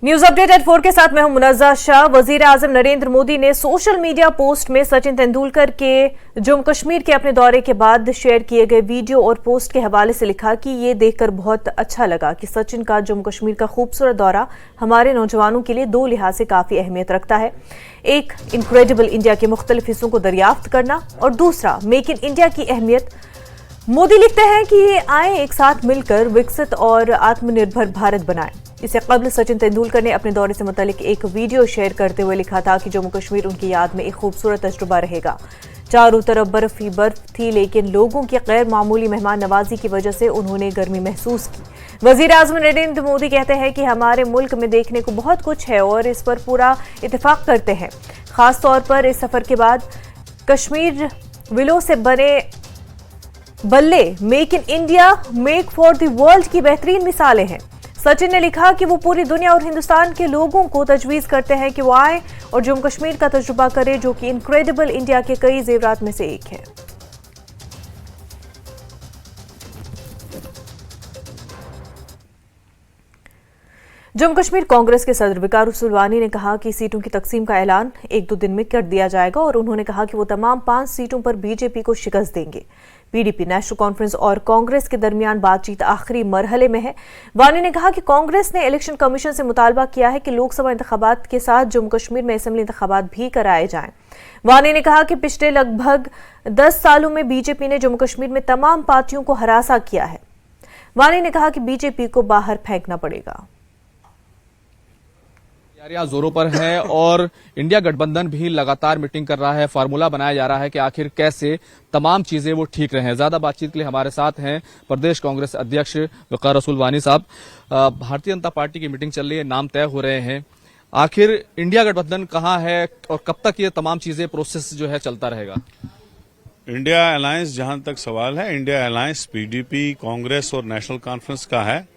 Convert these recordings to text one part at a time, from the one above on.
News update eight 4 के साथ मैं हूं मुनज़्ज़ा शाह। वजीर आजम नरेंद्र मोदी ने सोशल मीडिया पोस्ट में सचिन तेंदुलकर के जम्मू कश्मीर के अपने दौरे के बाद शेयर किए गए वीडियो और पोस्ट के हवाले से लिखा कि ये देखकर बहुत अच्छा लगा कि सचिन का जम्मू कश्मीर का खूबसूरत दौरा हमारे नौजवानों के लिए दो लिहाज से काफी अहमियत रखता है। एक, इनक्रेडिबल इंडिया के मुख्तलिफ हिस्सों को दरियाफ्त करना, और दूसरा, मेक इन इंडिया की अहमियत। मोदी लिखते हैं कि ये आए एक साथ मिलकर विकसित और आत्मनिर्भर भारत बनाएं। इससे कबल सचिन तेंदुलकर ने अपने दौरे से मुतालिक एक वीडियो शेयर करते हुए लिखा था कि जम्मू कश्मीर उनकी याद में एक खूबसूरत तजुर्बा रहेगा। चारों तरफ बर्फ ही बर्फ थी, लेकिन लोगों की गैर मामूली मेहमान नवाजी की वजह से उन्होंने गर्मी महसूस की। वजीर आजम नरेंद्र मोदी कहते हैं कि हमारे मुल्क में देखने को बहुत कुछ है और इस पर पूरा इत्तेफाक करते हैं। खासतौर पर इस सफर के बाद कश्मीर विलो से बने बल्ले make in India, make for the world की बेहतरीन मिसालें हैं। सचिन ने लिखा कि वो पूरी दुनिया और हिंदुस्तान के लोगों को तजवीज़ करते हैं कि वो आए और जम्मू कश्मीर का तजुर्बा करें, जो कि इनक्रेडिबल इंडिया के कई जेवरात में से एक है। जम्मू कश्मीर कांग्रेस के सदर वकार सुलवानी ने कहा कि सीटों की तकसीम का ऐलान 1-2 दिन में कर दिया जाएगा और उन्होंने कहा कि वो तमाम 5 सीटों पर बीजेपी को शिकस्त देंगे। पीडीपी, नेशनल कॉन्फ्रेंस और कांग्रेस के दरमियान बातचीत आखिरी मरहले में है। वानी ने कहा कि कांग्रेस ने इलेक्शन कमीशन से मुतालबा किया है कि लोकसभा इंतखाबात के साथ जम्मू कश्मीर में असेंबली इंतखाबात भी कराए जाएं। वानी ने कहा कि पिछले लगभग 10 सालों में बीजेपी ने जम्मू कश्मीर में तमाम पार्टियों को हरासा किया है। वानी ने कहा कि बीजेपी को बाहर फेंकना पड़ेगा। तैयारियां जोरों पर है और इंडिया गठबंधन भी लगातार मीटिंग कर रहा है, फार्मूला बनाया जा रहा है कि आखिर कैसे तमाम चीजें वो ठीक रहें। ज्यादा बातचीत के लिए हमारे साथ हैं प्रदेश कांग्रेस अध्यक्ष वकार सुलवानी साहब। भारतीय जनता पार्टी की मीटिंग चल रही है, नाम तय हो रहे हैं, आखिर इंडिया गठबंधन कहाँ है और कब तक ये तमाम चीजें प्रोसेस जो है चलता रहेगा? इंडिया अलायंस, जहां तक सवाल है, इंडिया अलायंस पीडीपी, कांग्रेस और नेशनल कॉन्फ्रेंस का है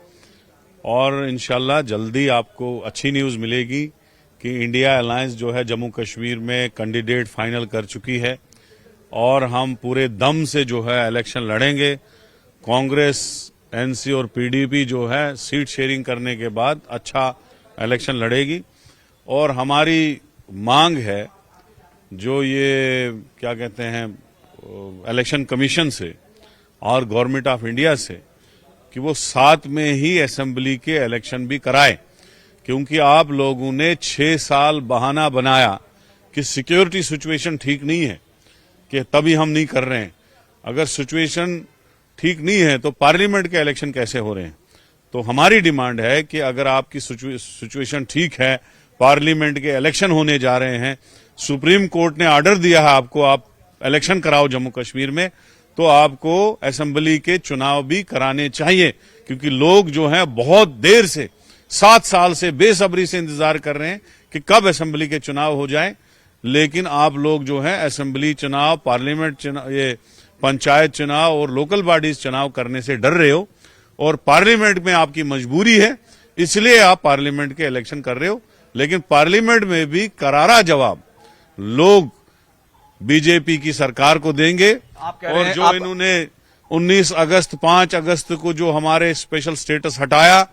और इंशाल्लाह जल्दी आपको अच्छी न्यूज मिलेगी कि इंडिया अलायंस जो है जम्मू कश्मीर में कैंडिडेट फाइनल कर चुकी है और हम पूरे दम से जो है इलेक्शन लड़ेंगे। कांग्रेस, एनसी और पीडीपी जो है सीट शेयरिंग करने के बाद अच्छा इलेक्शन लड़ेगी और हमारी मांग है जो ये क्या कहते हैं इलेक्शन कमीशन से और गवर्नमेंट ऑफ इंडिया से कि वो साथ में ही असेंबली के इलेक्शन भी कराए, क्योंकि आप लोगों ने 6 साल बहाना बनाया कि सिक्योरिटी सिचुएशन ठीक नहीं है कि तभी हम नहीं कर रहे हैं। अगर सिचुएशन ठीक नहीं है तो पार्लियामेंट के इलेक्शन कैसे हो रहे हैं? तो हमारी डिमांड है कि अगर आपकी सिचुएशन ठीक है, पार्लियामेंट के इलेक्शन होने जा रहे हैं, सुप्रीम कोर्ट ने ऑर्डर दिया है आपको आप इलेक्शन कराओ जम्मू कश्मीर में, तो आपको असेंबली के चुनाव भी कराने चाहिए, क्योंकि लोग जो हैं बहुत देर से 7 साल से बेसब्री से इंतजार कर रहे हैं कि कब असेंबली के चुनाव हो जाए। लेकिन आप लोग जो हैं असेंबली चुनाव, पार्लियामेंट चुनाव, ये पंचायत चुनाव और लोकल बॉडीज चुनाव करने से डर रहे हो और पार्लियामेंट में आपकी मजबूरी है, इसलिए आप पार्लियामेंट के इलेक्शन कर रहे हो। लेकिन पार्लियामेंट में भी करारा जवाब लोग बीजेपी की सरकार को देंगे। और जो इन्होंने 19 अगस्त 5 अगस्त को जो हमारे स्पेशल स्टेटस हटाया,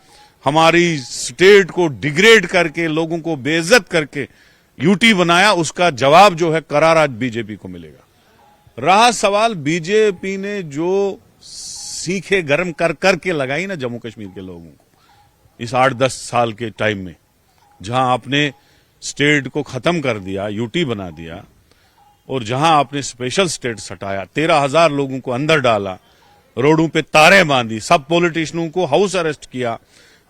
हमारी स्टेट को डिग्रेड करके लोगों को बेइज्जत करके यूटी बनाया, उसका जवाब जो है करारा बीजेपी को मिलेगा। रहा सवाल बीजेपी ने जो सीखे गर्म कर करके लगाई ना जम्मू कश्मीर के लोगों को इस 8-10 साल के टाइम में, जहां आपने स्टेट को खत्म कर दिया, यूटी बना दिया और जहां आपने स्पेशल स्टेटस हटाया, 13,000 लोगों को अंदर डाला, रोडों पे तारे बांधी, सब पॉलिटिशियनों को हाउस अरेस्ट किया,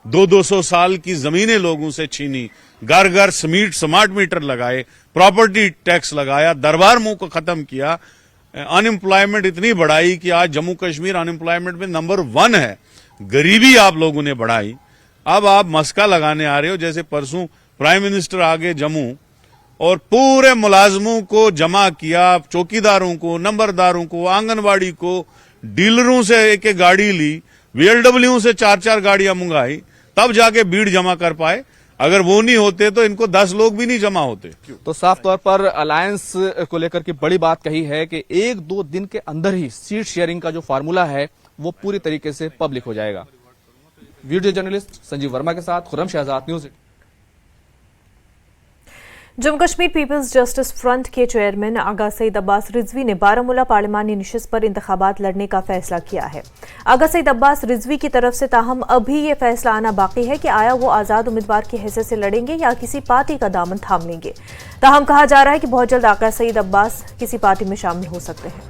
200 साल की जमीनें लोगों से छीनी, घर घर स्मार्ट मीटर लगाए, प्रॉपर्टी टैक्स लगाया, दरबार मुंह को खत्म किया, अनएम्प्लॉयमेंट इतनी बढ़ाई कि आज जम्मू कश्मीर अनएम्प्लॉयमेंट में नंबर 1 है, गरीबी आप लोगों ने बढ़ाई। अब आप मस्का लगाने आ रहे हो, जैसे परसों प्राइम मिनिस्टर आ गए जम्मू और पूरे मुलाजमों को जमा किया, चौकीदारों को, नंबरदारों को, आंगनवाड़ी को, डीलरों से एक एक गाड़ी ली, वीएलडब्ल्यू से 4-4 गाड़ियां मंगाई, तब जाके भीड़ जमा कर पाए। अगर वो नहीं होते तो इनको 10 लोग भी नहीं जमा होते। तो साफ तौर पर अलायंस को लेकर के बड़ी बात कही है कि 1-2 दिन के अंदर ही सीट शेयरिंग का जो फार्मूला है वो पूरी तरीके से पब्लिक हो जाएगा। वीडियो जर्नलिस्ट संजीव वर्मा के साथ Khurram Shahzad, news 8। Jammu Kashmir People's Justice Front के चेयरमैन आगा सईद अब्बास रिजवी ने बारामूला पार्लिमानी नशिस्त पर इंतखाबात लड़ने का फैसला किया है। आगा सईद अब्बास रिजवी की तरफ से ताहम अभी ये फैसला आना बाकी है कि आया वो आजाद उम्मीदवार की हैसियत से लड़ेंगे या किसी पार्टी का दामन थाम लेंगे। ताहम कहा जा रहा है कि बहुत जल्द आगा सईद अब्बास किसी पार्टी में शामिल हो सकते हैं।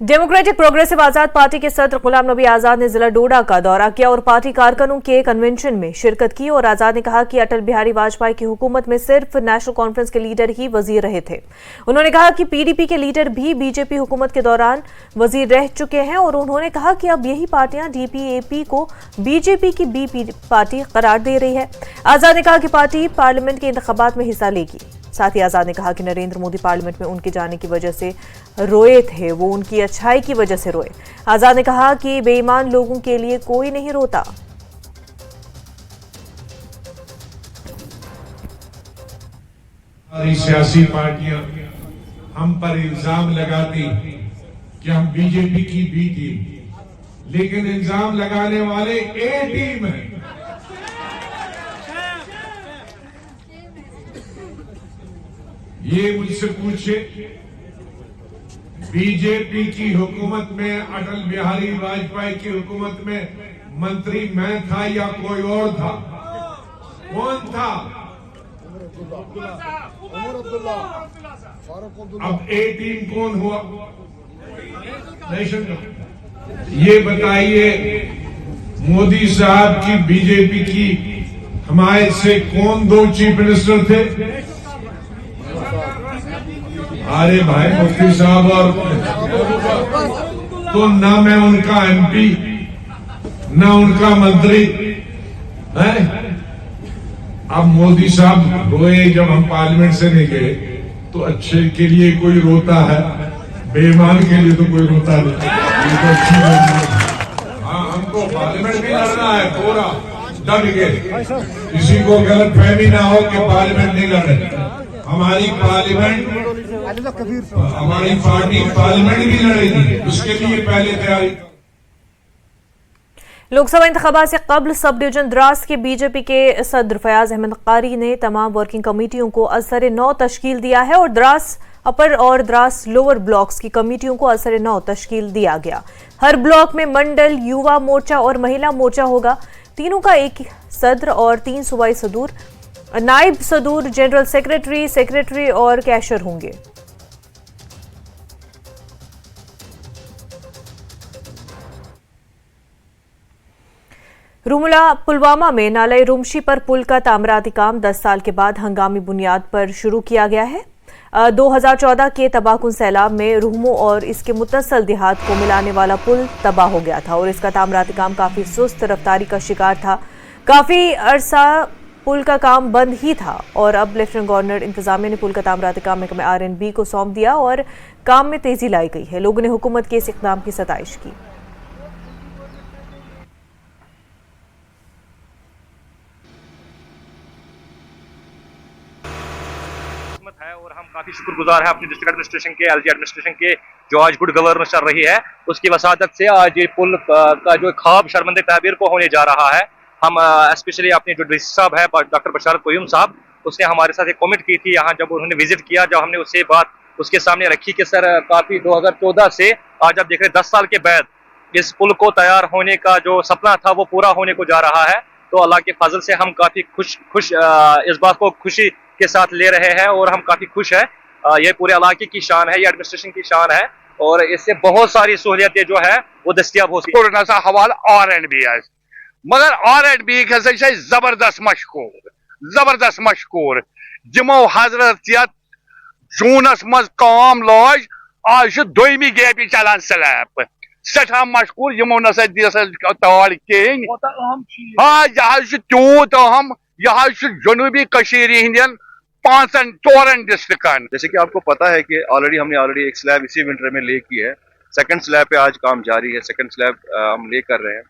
डेमोक्रेटिक प्रोग्रेसिव आजाद पार्टी के सदर गुलाम नबी आजाद ने जिला डोडा का दौरा किया और पार्टी कारकुनों के कन्वेंशन में शिरकत की और आजाद ने कहा कि अटल बिहारी वाजपेयी की हुकूमत में सिर्फ नेशनल कॉन्फ्रेंस के लीडर ही वजीर रहे थे। उन्होंने कहा कि पीडीपी के लीडर भी बीजेपी हुकूमत के दौरान वजीर रह चुके हैं और उन्होंने कहा कि अब यही पार्टियां डीपीएपी को बीजेपी की बी पार्टी करार दे रही है। आजाद ने कहा कि पार्टी पार्लियामेंट के इंतखाबात में हिस्सा लेगी। साथ ही आजाद ने कहा कि नरेंद्र मोदी पार्लियामेंट में उनके जाने की वजह से रोए थे, वो उनकी अच्छाई की वजह से रोए। आजाद ने कहा कि बेईमान लोगों के लिए कोई नहीं रोता। हमारी सियासी पार्टियां हम पर इल्जाम लगाती कि हम बीजेपी की बी टीम, लेकिन इल्जाम लगाने वाले ए टीम है। ये मुझसे पूछे, बीजेपी की हुकूमत में, अटल बिहारी वाजपेयी की हुकूमत में मंत्री मैं था या कोई और था? कौन था? अब ए टीम कौन हुआ? नेशन। ये बताइए, मोदी साहब की बीजेपी की हमायत से कौन दो चीफ मिनिस्टर थे? अरे भाई मुफ्ती साहब, और तो ना मैं उनका एमपी ना उनका मंत्री है। अब मोदी साहब रोए जब हम पार्लियामेंट से नहीं गए, तो अच्छे के लिए कोई रोता है, बेईमान के लिए तो कोई रोता नहीं। ये तो अच्छी बात है। हाँ, हमको पार्लियामेंट भी लड़ना है पूरा डट के। किसी को गलत फहमी ना हो कि पार्लियामेंट नहीं लड़ रहे। हमारी पार्टी पार्लियामेंट भी लड़ेगी, उसके लिए पहले तैयारी। लोकसभा इंतखाबात से कबल सब डिवीजन द्रास के बीजेपी के सदर फयाज अहमद कारी ने तमाम वर्किंग कमेटियों को असर 9 तश्कील दिया है और द्रास अपर और द्रास लोअर ब्लॉक्स की कमेटियों को असर 9 तश्कील दिया गया। हर ब्लॉक में मंडल, युवा मोर्चा और महिला मोर्चा होगा। तीनों का एक सदर और 3 सूबाई सदूर, नायब सदूर, जनरल सेक्रेटरी, सेक्रेटरी और कैशियर होंगे। रूमुला पुलवामा में नाले रुमशी पर पुल का तामीराती काम 10 साल के बाद हंगामी बुनियाद पर शुरू किया गया है। 2014 के तबाहकुन सैलाब में रूमो और इसके मुत्तसल देहात को मिलाने वाला पुल तबाह हो गया था और इसका तामीराती काम काफी सुस्त रफ्तारी का शिकार था। काफी अरसा पुल का काम बंद ही था और अब लेफ्टिनेंट गवर्नर इंतजामिया ने पुल का तामीराती काम महकमे RNB को सौंप दिया और काम में तेजी लाई गई है। लोगों ने हुकूमत के इस इक़दाम की सताइश की। है और हम काफी शुक्रगुजार हैं अपनी डिस्ट्रिक्ट एडमिनिस्ट्रेशन के, LG एडमिनिस्ट्रेशन के, जो आज गुड गवर्नेंस चल रही है, उसकी वसादत से आज ये पुल का जो ख्वाब शर्मंदे ताबीर को होने जा रहा है। हम स्पेशली अपने जो डीसी साहब है डॉक्टर बशारत कोयूम साहब, उसने हमारे साथ एक कमेंट की थी यहाँ जब उन्होंने विजिट किया, जब हमने उससे बात उसके सामने रखी कि सर काफी 2014 से आज आप देख रहे 10 साल के बाद इस पुल को तैयार होने का जो सपना था वो पूरा होने को जा रहा है। तो अल्लाह के फजल से हम काफी खुश इस बात को खुशी के साथ ले रहे हैं और हम काफी खुश हैं। ये पूरे इलाके की शान है, ये एडमिनिस्ट्रेशन की शान है और इससे बहुत सारी सहूलियतें जो है वो दस्तियाब हो सकती है। हवाला R&B मगर R&B जबरदस्त मशकूर जिमो हजरत जूनस मज काम लाज आज दोमी गेपी चलान स्लैब सठा मशकूर यमो नसा ताल कहें। हाँ यह तूत अहम, यह जनूबी कशीर हंदन 5-4 डिस्ट्रिक्टन। जैसे कि आपको पता है कि हमने एक स्लैब इसी विंटर में ले की है। सेकंड स्लैब पे आज काम जारी है, सेकंड स्लैब हम ले कर रहे हैं।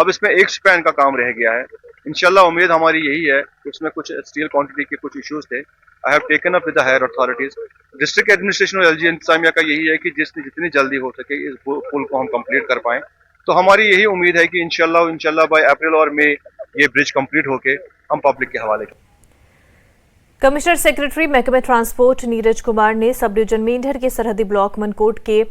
अब इसमें एक स्पैन का काम रह गया है। इंशाल्लाह उम्मीद हमारी यही है कि उसमें कुछ स्टील क्वांटिटी के कुछ इश्यूज थे। I have taken up with the higher authorities. District administration और LG इंतजामिया का यही है कि जितनी जल्दी हो सके इस पुल को हम कंप्लीट कर पाएं। तो हमारी यही उम्मीद है कि इंशाल्लाह बाय अप्रैल और मई ये ब्रिज कंप्लीट होके हम पब्लिक के हवाले करें। कमिश्नर सेक्रेटरी महकमे ट्रांसपोर्ट नीरज कुमार ने सब डिवीजन मेंढर के सरहदी ब्लॉक मनकोट के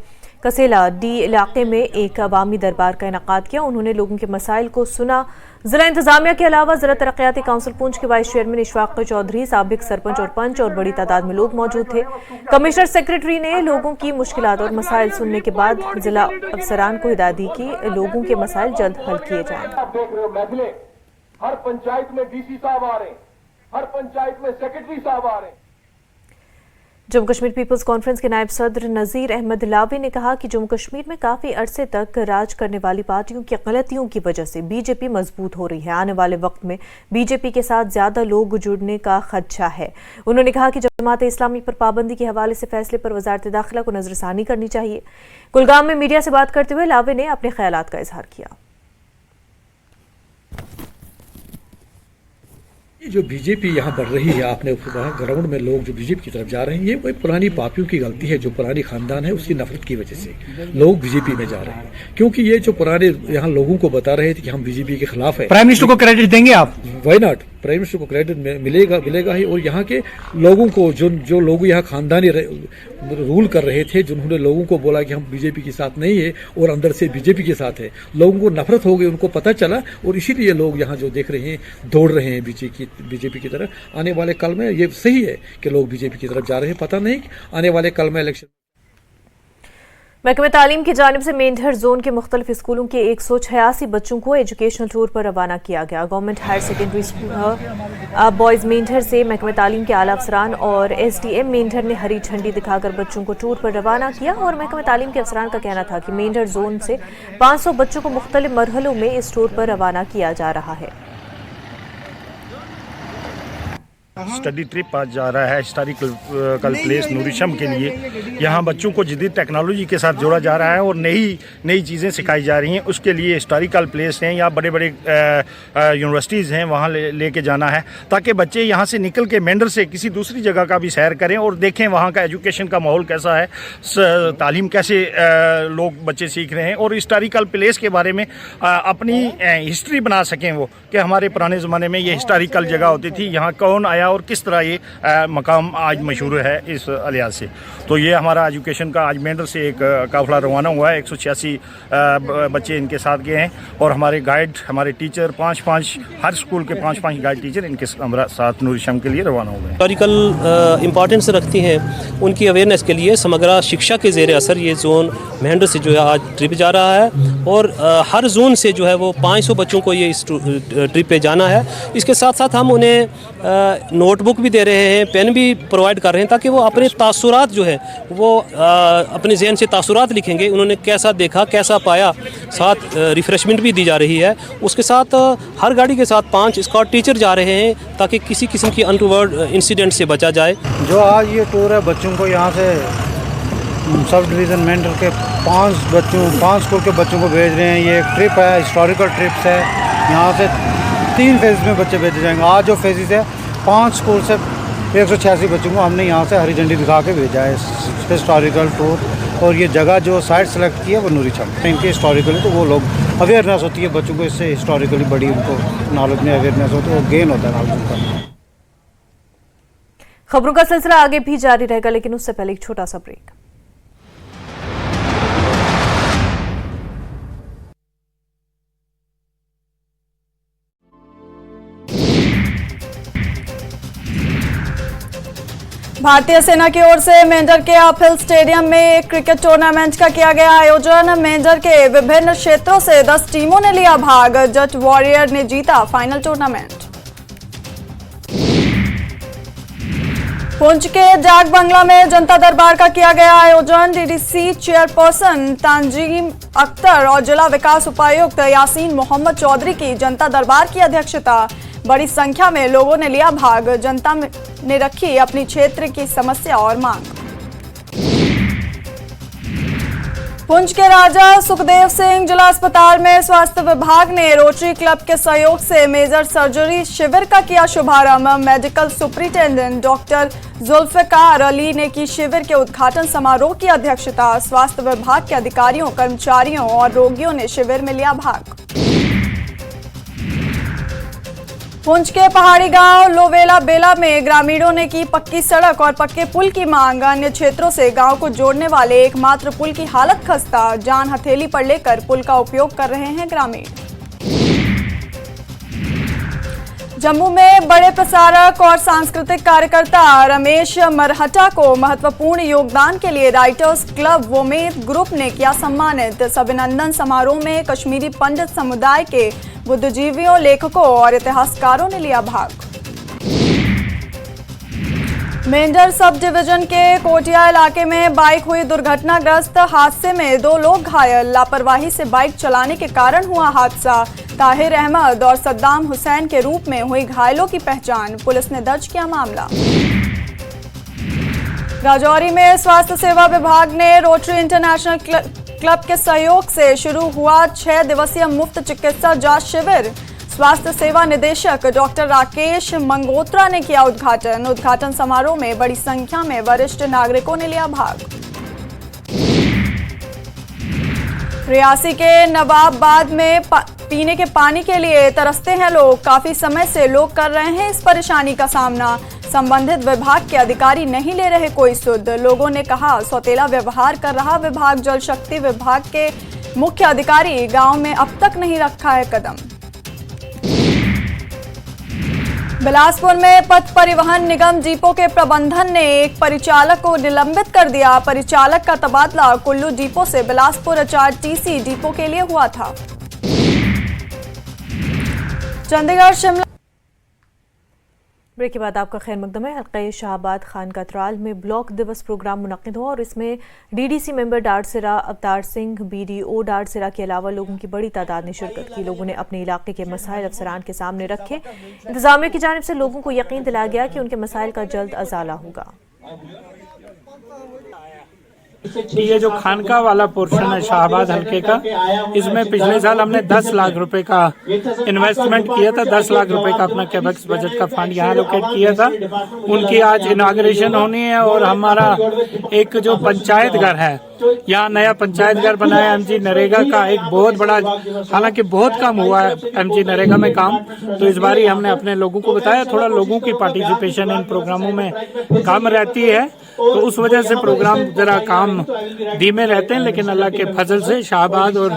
कसेला डी इलाके में एक अवामी दरबार का इनेकाद किया। उन्होंने लोगों के मसाइल को सुना। जिला इंतजामिया के अलावा जिला तरक्याती काउंसिल पुंछ के वाइस चेयरमैन इशफाक चौधरी, साबिक सरपंच और पंच और बड़ी तादाद में लोग मौजूद थे। कमिश्नर सेक्रेटरी ने लोगों की मुश्किलात और मसाइल सुनने के बाद जिला अफसरान को हिदायत दी कि लोगों के मसाइल जल्द हल किए जाएं। हर पंचायत में डीसी साहब आ रहे हैं, हर पंचायत में सेक्रेटरी साहब आ रहे हैं। जम्मू कश्मीर पीपल्स कॉन्फ्रेंस के नायब सदर नजीर अहमद लावी ने कहा कि जम्मू कश्मीर में काफी अरसे तक राज करने वाली पार्टियों की गलतियों की वजह से बीजेपी मजबूत हो रही है। आने वाले वक्त में बीजेपी के साथ ज्यादा लोग जुड़ने का खदशा है। उन्होंने कहा कि जमात इस्लामी पर पाबंदी के हवाले से फैसले पर वजारत दाखिला को नजरसानी करनी चाहिए। कुलगाम में मीडिया से बात करते हुए लावी ने अपने ख्यालात का इजहार किया। जो बीजेपी यहाँ बढ़ रही है, आपने वहाँ ग्राउंड में लोग जो बीजेपी की तरफ जा रहे हैं, ये कोई पुरानी पार्टियों की गलती है। जो पुरानी खानदान है उसकी नफरत की वजह से लोग बीजेपी में जा रहे हैं, क्योंकि ये जो पुराने यहाँ लोगों को बता रहे थे कि हम बीजेपी के खिलाफ है। प्राइम मिनिस्टर को क्रेडिट देंगे आप? वाई नॉट, प्राइम मिनिस्टर को क्रेडिट मिलेगा ही। और यहाँ के लोगों को जो लोग यहाँ खानदानी रूल कर रहे थे, जिन्होंने लोगों को बोला कि हम बीजेपी के साथ नहीं है और अंदर से बीजेपी के साथ है, लोगों को नफरत हो गई, उनको पता चला और इसीलिए लोग यहाँ जो देख रहे हैं दौड़ रहे हैं बीजेपी की तरफ। आने वाले कल में ये सही है कि लोग बीजेपी की तरफ जा रहे हैं, पता नहीं आने वाले कल में इलेक्शन। महकमे तालीम की जानिब से मेंढर जोन के मुख्तलिफ स्कूलों के 186 बच्चों को एजुकेशनल टूर पर रवाना किया गया। Government higher secondary school boys Mendhar से महकमे तालीम के आला अफसरान और SDM मेंढर ने हरी झंडी दिखाकर बच्चों को टूर पर रवाना किया। और महकमे तालीम के अफसरान का कहना था कि मेंढर जोन से 500 बच्चों को मुख्तलिफ मरहलों में इस टूर पर रवाना किया जा रहा है। स्टडी ट्रिप आज जा रहा है हिस्टोरिकल प्लेस नूरिशम के लिए। यहाँ बच्चों को जदीद टेक्नोलॉजी के साथ जोड़ा जा रहा है और नई चीज़ें सिखाई जा रही हैं। उसके लिए हिस्टोरिकल प्लेस हैं या बड़े बड़े यूनिवर्सिटीज़ हैं, वहाँ लेके जाना है ताकि बच्चे यहाँ से निकल के मेंढर से किसी दूसरी जगह का भी सैर करें और देखें वहाँ का एजुकेशन का माहौल कैसा है, तालीम कैसे लोग बच्चे सीख रहे हैं और हिस्टोरिकल प्लेस के बारे में अपनी हिस्ट्री बना सकें वो, कि हमारे पुराने ज़माने में ये हिस्टोरिकल जगह होती थी, यहाँ कौन आया और किस तरह ये मकाम आज मशहूर है इस लिहाज से। तो ये हमारा एजुकेशन का आज मेंढर से एक काफिला रवाना हुआ है। 186 बच्चे इनके साथ गए हैं और हमारे गाइड, हमारे टीचर 5-5 हर स्कूल के 5-5 गाइड टीचर इनके साथ नूरिशम के लिए रवाना हुए हैं। हिस्टोरिकल इम्पॉर्टेंस रखती हैं, उनकी अवेयरनेस के लिए समग्र शिक्षा के ज़ेर असर ये जोन मेंढर से जो है आज ट्रिप जा रहा है और हर जोन से जो है वो 500 बच्चों को ये इस ट्रिप पे जाना है। इसके साथ साथ हम उन्हें नोटबुक भी दे रहे हैं, पेन भी प्रोवाइड कर रहे हैं ताकि वो अपने तासुरात जो है वो अपने जहन से तासुरात लिखेंगे, उन्होंने कैसा देखा कैसा पाया। साथ रिफ्रेशमेंट भी दी जा रही है। उसके साथ हर गाड़ी के साथ 5 स्कॉट टीचर जा रहे हैं ताकि किसी किस्म की अनटूवर्ड इंसिडेंट से बचा जाए। जो आज ये टूर है बच्चों को यहाँ से सब डिवीज़न मेंढर के 5 स्कूल के बच्चों को भेज रहे हैं। ये एक ट्रिप है, हिस्टोरिकल ट्रिप्स है। यहाँ से 3 फेज में बच्चे भेजे जाएंगे। आज जो फेजेस है 5 स्कूल से 186 बच्चों को हमने यहाँ से हरी झंडी दिखा के भेजा है हिस्टोरिकल टूर। और ये जगह जो साइट सेलेक्ट की है वो नूरिशम इनकी हिस्टोरिकल है, तो वो लोग अवेयरनेस होती है बच्चों को, इससे हिस्टोरिकली बड़ी उनको नॉलेज में अवेयरनेस होती है, वो गेन होता है नॉलेज का। खबरों का सिलसिला आगे भी जारी रहेगा, लेकिन उससे पहले एक छोटा सा ब्रेक। भारतीय सेना की ओर से मेंढर के अपहिल स्टेडियम में एक क्रिकेट टूर्नामेंट का किया गया आयोजन। मेंढर के विभिन्न क्षेत्रों से 10 टीमों ने लिया भाग। जट वॉरियर ने जीता फाइनल टूर्नामेंट। पुंछ के डाक बंगला में जनता दरबार का किया गया आयोजन। DDC चेयरपर्सन तंजीम अख्तर और जिला विकास उपायुक्त यासीन मोहम्मद चौधरी की जनता दरबार की अध्यक्षता। बड़ी संख्या में लोगों ने लिया भाग। जनता ने रखी अपनी क्षेत्र की समस्या और मांग। पुंछ के राजा सुखदेव सिंह जिला अस्पताल में स्वास्थ्य विभाग ने रोटरी क्लब के सहयोग से मेजर सर्जरी शिविर का किया शुभारंभ। Medical superintendent doctor Zulfikar Ali ने की शिविर के उद्घाटन समारोह की अध्यक्षता। स्वास्थ्य विभाग के अधिकारियों, कर्मचारियों और रोगियों ने शिविर में लिया भाग। पुंछ के पहाड़ी गांव लोवेला बेला में ग्रामीणों ने की पक्की सड़क और पक्के पुल की मांग। अन्य क्षेत्रों से गांव को जोड़ने वाले एकमात्र पुल की हालत खस्ता। जान हथेली पर लेकर पुल का उपयोग कर रहे हैं ग्रामीण। जम्मू में बड़े प्रसारक और सांस्कृतिक कार्यकर्ता रमेश मरहटा को महत्वपूर्ण योगदान के लिए राइटर्स क्लब वोमेद ग्रुप ने किया सम्मानित। अभिनंदन समारोह में कश्मीरी पंडित समुदाय के बुद्धिजीवियों, लेखकों और इतिहासकारों ने लिया भाग। मेंढर सब डिवीजन के कोटिया इलाके में बाइक हुई दुर्घटनाग्रस्त। हादसे में 2 लोग घायल। लापरवाही से बाइक चलाने के कारण हुआ हादसा। ताहिर अहमद और सद्दाम हुसैन के रूप में हुई घायलों की पहचान। पुलिस ने दर्ज किया मामला। राजौरी में स्वास्थ्य सेवा विभाग ने रोटरी इंटरनेशनल क्लब के सहयोग से शुरू हुआ 6 दिवसीय मुफ्त चिकित्सा जांच शिविर। स्वास्थ्य सेवा निदेशक डॉक्टर राकेश मंगोत्रा ने किया उद्घाटन। उद्घाटन समारोह में बड़ी संख्या में वरिष्ठ नागरिकों ने लिया भाग। रियासी के नवाबाद में पीने के पानी के लिए तरसते हैं लोग। काफी समय से लोग कर रहे हैं इस परेशानी का सामना। संबंधित विभाग के अधिकारी नहीं ले रहे कोई सुध। लोगों ने कहा सौतेला व्यवहार कर रहा विभाग। जल शक्ति विभाग के मुख्य अधिकारी गांव में अब तक नहीं रखा है कदम। बिलासपुर में पथ परिवहन निगम डिपो के प्रबंधन ने एक परिचालक को निलंबित कर दिया। परिचालक का तबादला कुल्लू डिपो से बिलासपुर HRTC डिपो के लिए हुआ था। चंडीगढ़ शिमला ब्रेक के बाद आपका खैर मकदम है। हल्का शाहबाद खान कतराल में ब्लॉक दिवस प्रोग्राम मुनक्किद हुआ और इसमें DDC member डाडसिरा Avtar Singh, BDO डाडसिरा के अलावा लोगों की बड़ी तादाद ने शिरकत की। लोगों ने अपने इलाके के मसाइल अफसरान के सामने रखे। इंतजामिया की जानिब से लोगों को यकीन दिलाया गया कि उनके मसाइल का जल्द अजाला होगा। ये जो खानका वाला पोर्शन है शाहबाद हल्के का, इसमें पिछले साल हमने 10 लाख रुपए का इन्वेस्टमेंट किया था। 10 लाख रुपए का अपना कैपेक्स बजट का फंड यहाँ लोकेट किया था। उनकी आज इनाग्रेशन होनी है और हमारा एक जो पंचायत घर है, यहाँ नया पंचायत घर बना है MG नरेगा का, एक बहुत बड़ा, हालांकि बहुत कम हुआ है MG नरेगा में काम। तो इस बार ही हमने अपने लोगों को बताया, थोड़ा लोगों की पार्टिसिपेशन इन प्रोग्रामों में कम रहती है, तो उस वजह से प्रोग्राम जरा काम धीमे रहते हैं। लेकिन अल्लाह के फजल से शाहबाद और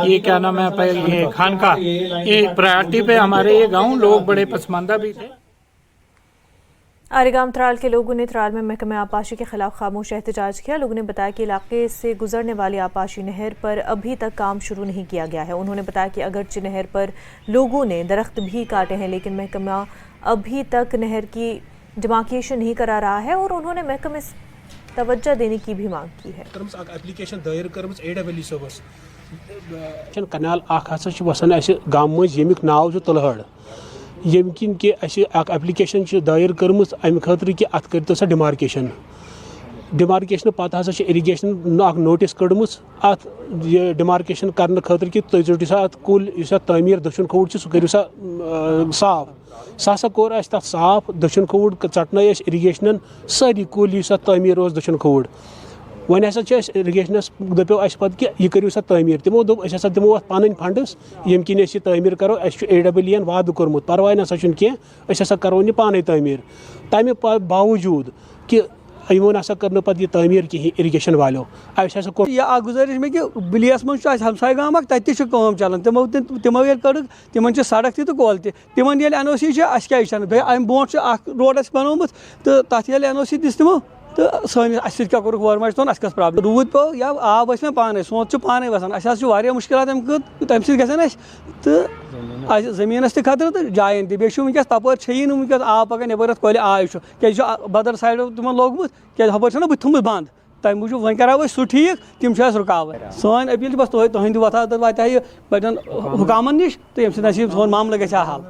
ये क्या नाम है, ये खानका, ये प्रायोरिटी पे हमारे ये गाँव लोग बड़े पसमानदा भी थे। आरेगाम त्राल के लोगों ने त्राल में महकमे आपाशी के खिलाफ खामोश एहतजाज किया। लोगों ने बताया कि इलाके से गुजरने वाली आपाशी नहर पर अभी तक काम शुरू नहीं किया गया है। उन्होंने बताया कि अगरचे नहर पर लोगों ने दरख्त भी काटे हैं, लेकिन महकमा अभी तक नहर की डिमार्केशन नहीं करा रहा है और उन्होंने महकमे तवज्जो देने की भी मांग की है। एप्लीकेशन दायर करमस AWL सबस कनाल वसान गाम यमिक नाव तलहड़, यम किन कि एप्लीकेशन दायर कर्म अमि खतर कि अत कर सा डिमार्केशन पत हसा इरीगेशन नोटिस कड़म अत डिमार्केशन करने खतर कि तुम ऋटू सा अत कुल तमीर दक्षिण खोड़ सह करू सा साफ। सह कोर तथ साफ। दक्षिण खोड़ चटन इरीगेशन सारी कुल तमीर दक्षिण खोड़। वन हसा इरीगेशनस दपो पे कि यह करू सा तमीर। तमो दोप अस दिमो अत पन फंड्स यम किन तमीर करो। AWL वाद कोर्मुत परवाह नसा अस करो यह पाने तमीर। तमें बावजूद कि यमो नसा कर पे तमीर कहीं इरीगेशन वालों यह गुजारिश में कि बिलियस मज हमसाय गाम तत चलान तमो ये कड़ तिम सड़क तो कॉल तिम NOC अम बो रोड बनोमुत तो तथ NOC दिस तमो तो सस क्या कोर गवर्नमेंट तो अस प्रॉब्लम रूद पे या आब मे पाने सोच पाने वसान अस मुश्किल तम ग तो जमीन खतर तो जायन तक वस तपर छी वस आब पकान नबर कल आय क्या बदर साइड तुम लोगमुत क्या हपर बुत थोमुत बंद तम मूजूब वन करो सह ठीक तम रुकावट। सन अपील बस तुहद वफादत वात बड़न हुकामन नश तो ये सोन मामल गल हल।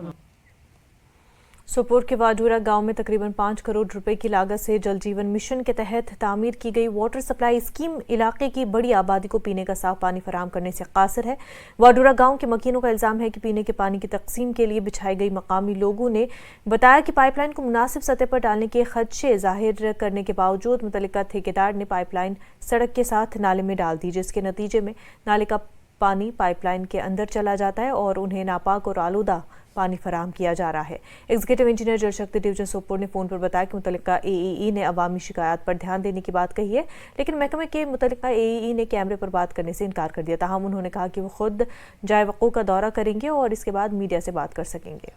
सोपोर के वाडूरा गांव में तकरीबन 5 करोड़ रुपए की लागत से जल जीवन मिशन के तहत तामीर की गई वाटर सप्लाई स्कीम इलाके की बड़ी आबादी को पीने का साफ पानी फराहम करने से कासिर है। वाडूरा गांव के मकीनों का इल्जाम है कि पीने के पानी की तकसीम के लिए बिछाई गई मकामी लोगों ने बताया कि पाइपलाइन को मुनासिब सतह पर डालने के खदशे जाहिर करने के बावजूद मुतल्लिका ठेकेदार ने पाइपलाइन सड़क के साथ नाले में डाल दी, जिसके नतीजे में नाले का पानी पाइपलाइन के अंदर चला जाता है और उन्हें नापाक और आलूदा पानी फराहम किया जा रहा है। एग्जीक्यूटिव इंजीनियर जल शक्ति डिवीजन सोपोर ने फोन पर बताया कि मुतल्लिका AEE ने अवामी शिकायत पर ध्यान देने की बात कही है, लेकिन महकमे के मुतल्लिका AEE ने कैमरे पर बात करने से इनकार कर दिया। ताहम उन्होंने कहा कि वो खुद जाए वक़ू का दौरा करेंगे और इसके बाद मीडिया से बात कर सकेंगे।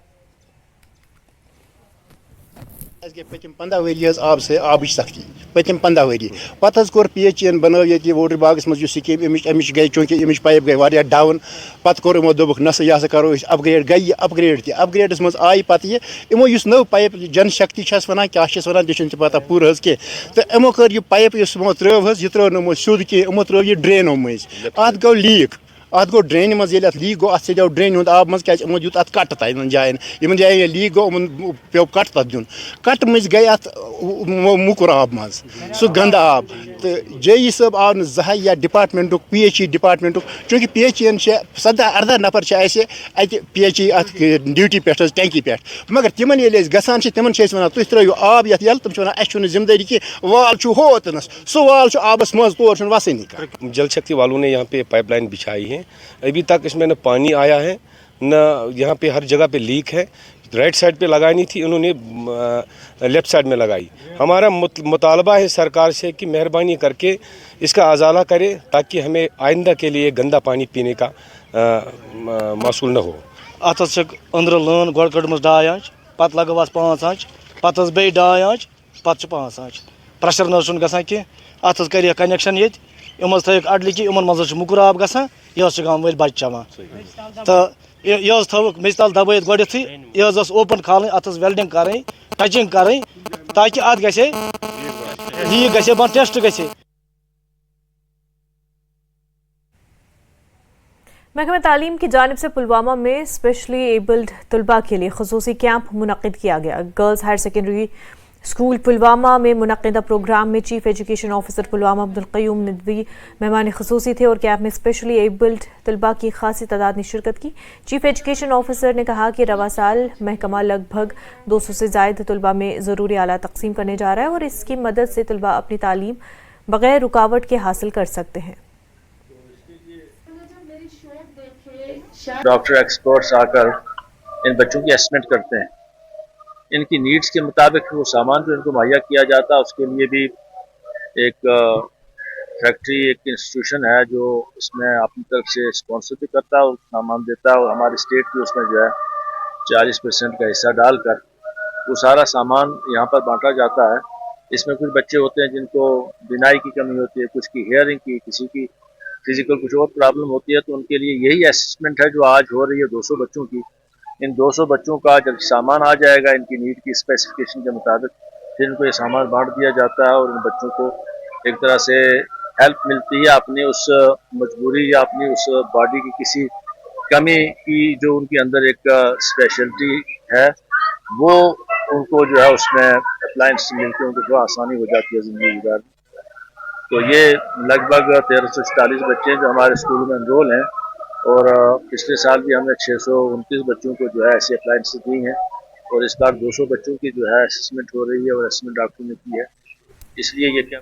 पतिम 15 वरी आब से आब सख्ती पतिम 15 वरी पे कोर PHN बनो ये वोटर बागस मज स्कीम अमिश गई चूंकि अमिश पाइप गई वारिया डाउन पत कोर इमो दोबुक नस यह करो अपग्रेड गई अपग्रेड अपग्रेडस मज आई पत ये इमो युस नव पाइप जन शक्ति वनान क्या वनान तह पता पूरा कह तो इमो कर यह पाइप इमो त्रो यह त्रो नमो सुद कह इमो त्रो यह ड्रेनो मज अत गो लीक अत गो ड्रेन मज लीक गो अत सो ड्रेन हूँ आब मज क्या दित अत कट तन जायन इन जायन लीक गो पे कट तथ दिन कट मज गई अत मुकुर आब मज सह गंद आब तो JE साहब आव न जह या डिपार्टमेंट PHE डिपार्टमेंट चूँकि PHN 17-18 नफर अत PHE अत ड्यूटी पे टैंकी पे मगर तिमन गसान तिमन वन तुम त्रो आब ये यल तुम वन जिम्मेदारी कि वाल होतनस सह वाल आबस मज तौर वसनी। जल शक्ति वालों ने यहाँ पे पाइपलाइन बिछाई है, अभी तक इसमें न पानी आया है न यहाँ पे हर जगह पे लीक है। राइट साइड पे लगानी थी, उन्होंने लेफ्ट साइड में लगाई। हमारा मुतालबा है सरकार से कि मेहरबानी करके इसका अजाला करे ताकि हमें आइंदा के लिए गंदा पानी पीने का मौसूल न हो। अत अंदर लन गो कड़मस 2 आंच पत लगवास 5 आंच पत बे 2 आंच पत 5 आंच प्रेशर न गसान कह अत कर कनेक्शन ये इम थक अडल कि इन मज मुकुर आब गसान यह गाँव वाल बच्चे चवान तो यह थवक मेज तल दबाइत गोथी यह ओपन खाल अत वेल्डिंग कर टचिंग कर ताकि अत गे लीक गे बंद टेस्ट गे। महकमा तालीम की जानिब से पुलवामा में स्पेशली एबल्ड तलबा के लिए खसूसी कैंप मुनक्किद किया गया। Girls higher secondary school Pulwama में मुनक्किदा प्रोग्राम में chief education officer Pulwama Abdul Qayyum Nadvi मेहमान खसूसी थे और कैंप में स्पेशली एबल्ड तलबा की खासी तादाद ने शिरकत की। चीफ एजुकेशन ऑफिसर ने कहा कि रवा साल महकमा लगभग 200 से ज़ायद तलबा में ज़रूरी आला तकसीम करने जा रहा है और इसकी मदद से तलबा अपनी तालीम बगैर रुकावट के हासिल कर सकते हैं। डॉक्टर एक्सपर्ट्स आकर इन बच्चों की एसेसमेंट करते हैं, इनकी नीड्स के मुताबिक वो सामान जो इनको मुहैया किया जाता है उसके लिए भी एक फैक्ट्री एक इंस्टीट्यूशन है जो इसमें अपनी तरफ से स्पॉन्सर भी करता है और सामान देता है और हमारे स्टेट भी उसमें जो है 40% का हिस्सा डालकर वो सारा सामान यहाँ पर बांटा जाता है। इसमें कुछ बच्चे होते हैं जिनको बिनाई की कमी होती है, कुछ की हेयरिंग की, किसी की फिजिकल कुछ और प्रॉब्लम होती है, तो उनके लिए यही असेसमेंट है जो आज हो रही है 200 बच्चों की। इन 200 बच्चों का जब सामान आ जाएगा इनकी नीड की स्पेसिफिकेशन के मुताबिक फिर इनको ये सामान बांट दिया जाता है और इन बच्चों को एक तरह से हेल्प मिलती है अपनी उस मजबूरी या अपनी उस बॉडी की किसी कमी की जो उनके अंदर एक स्पेशलिटी है वो उनको जो है उसमें अप्लायंस मिलती है, उनको थोड़ा आसानी हो जाती है ज़िंदगी गुजारने। तो ये लगभग 1340 बच्चे जो हमारे स्कूल में एनरोल हैं और पिछले साल भी हमने 629 बच्चों को जो है ऐसी अप्लायंस दी हैं और इस बार 200 बच्चों की जो है असेसमेंट हो रही है और असेसमेंट डॉक्टर ने की है। इसलिए ये क्या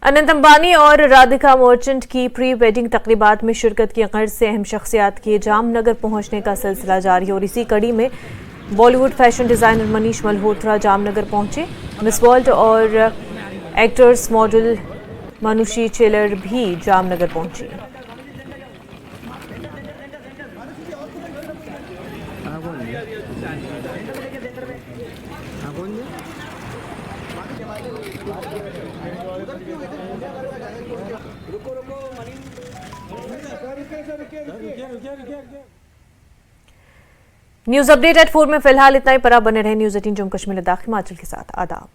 अनंत अंबानी और राधिका मर्चेंट की प्री वेडिंग तकरीबात में शिरकत की गर्ज से अहम शख्सियात के जामनगर पहुंचने का सिलसिला जारी है और इसी कड़ी में बॉलीवुड फैशन डिजाइनर मनीष मल्होत्रा जामनगर पहुंचे। मिस वर्ल्ड और एक्टर्स मॉडल मनुषी चेलर भी जामनगर पहुंची। न्यूज अपडेट एट 4 में फिलहाल इतना ही। पर आप बने रहे न्यूज 18 जम्मू कश्मीर लद्दाख हिमाचल के साथ। आदाब।